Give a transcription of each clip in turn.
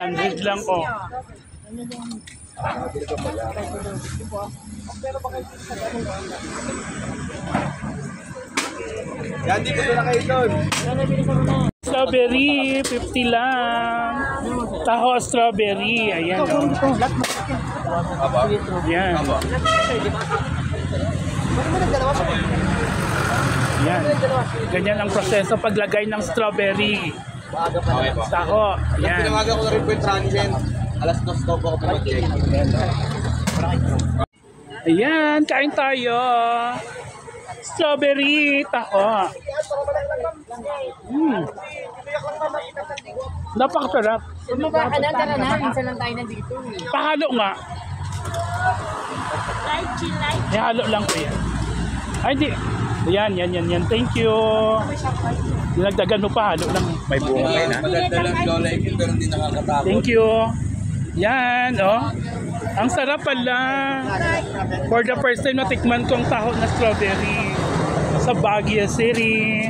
100 lang oh. Yan, di ko na kayo doon. Strawberry, 50 lang. Taho strawberry. Ayan oh. Yan. Yan. Ganyan ang proseso paglagay ng strawberry. Taho. Yan. Pinawagan ko na rin po yung transient. Alas 2 daw po ako mag-check. Ayan, kain tayo. Strawberry, taho. Napakasarap. Sumaba ka na, tara na. Minsan lang tayo nandito. Pahalo nga. Light, chill, light. Ihalo lang ko yan. Ay, di. Yan. Thank you. Dinagdagan mo pa, halo lang. May bunga na. Maganda lang lola yun, pero hindi nakakatakot. Thank you. Yan, oh. Ang sarap pala. For the first time natikman ko ang taho na strawberry sa Baguio City.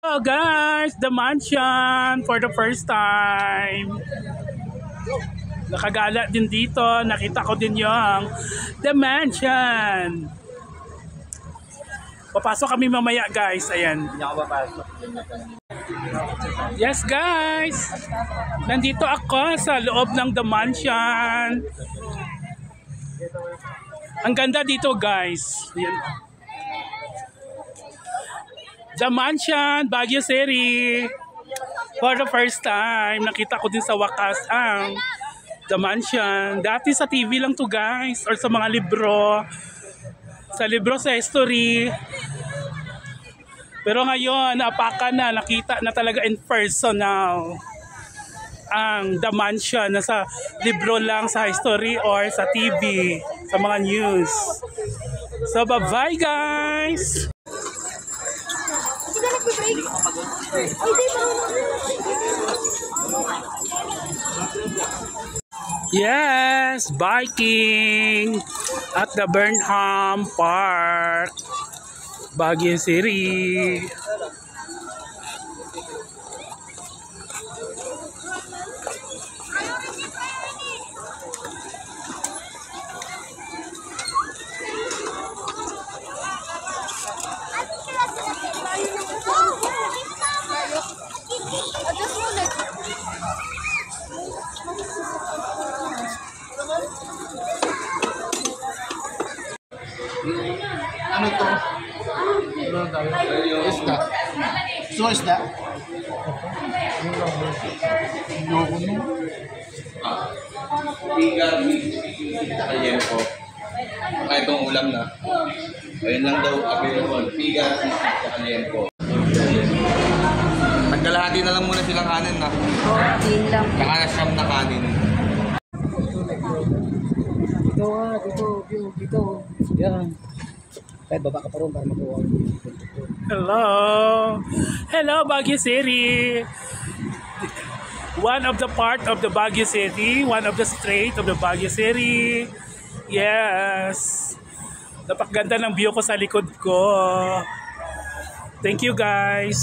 Hello guys, the mansion for the first time. Nakagala din dito, nakita ko din yung the mansion. Papasok kami mamaya guys, ayan. Hindi ako papasok. Yes guys, nandito ako sa loob ng the mansion. Ang ganda dito guys. Ayan. The Mansion, Baguio City. For the first time, nakita ko din sa wakas ang The Mansion. Dati sa TV lang to guys, or sa mga libro. Sa libro, sa history. Pero ngayon, napakan na, nakita na talaga in personal ang The Mansion na sa libro lang, sa history or sa TV, sa mga news. So bye-bye guys! Yes, biking at the Burnham Park, Baguio City. Ano to? Ano tayo? Isda. So isda? Ayoko no. Bigar, ayan po. Ay, itong ulam na. Ayun lang daw available. Bigar, ayan po. Nagkalahati na lang muna silang kanin na. Okay lang. Nakasyam na kanin. Dito. Yan. Kahit baba ka pa rin para makuha. Hello! Hello, Baguio City! One of the part of the Baguio City, one of the street of the Baguio City. Yes! Napakaganda ng view ko sa likod ko. Thank you guys!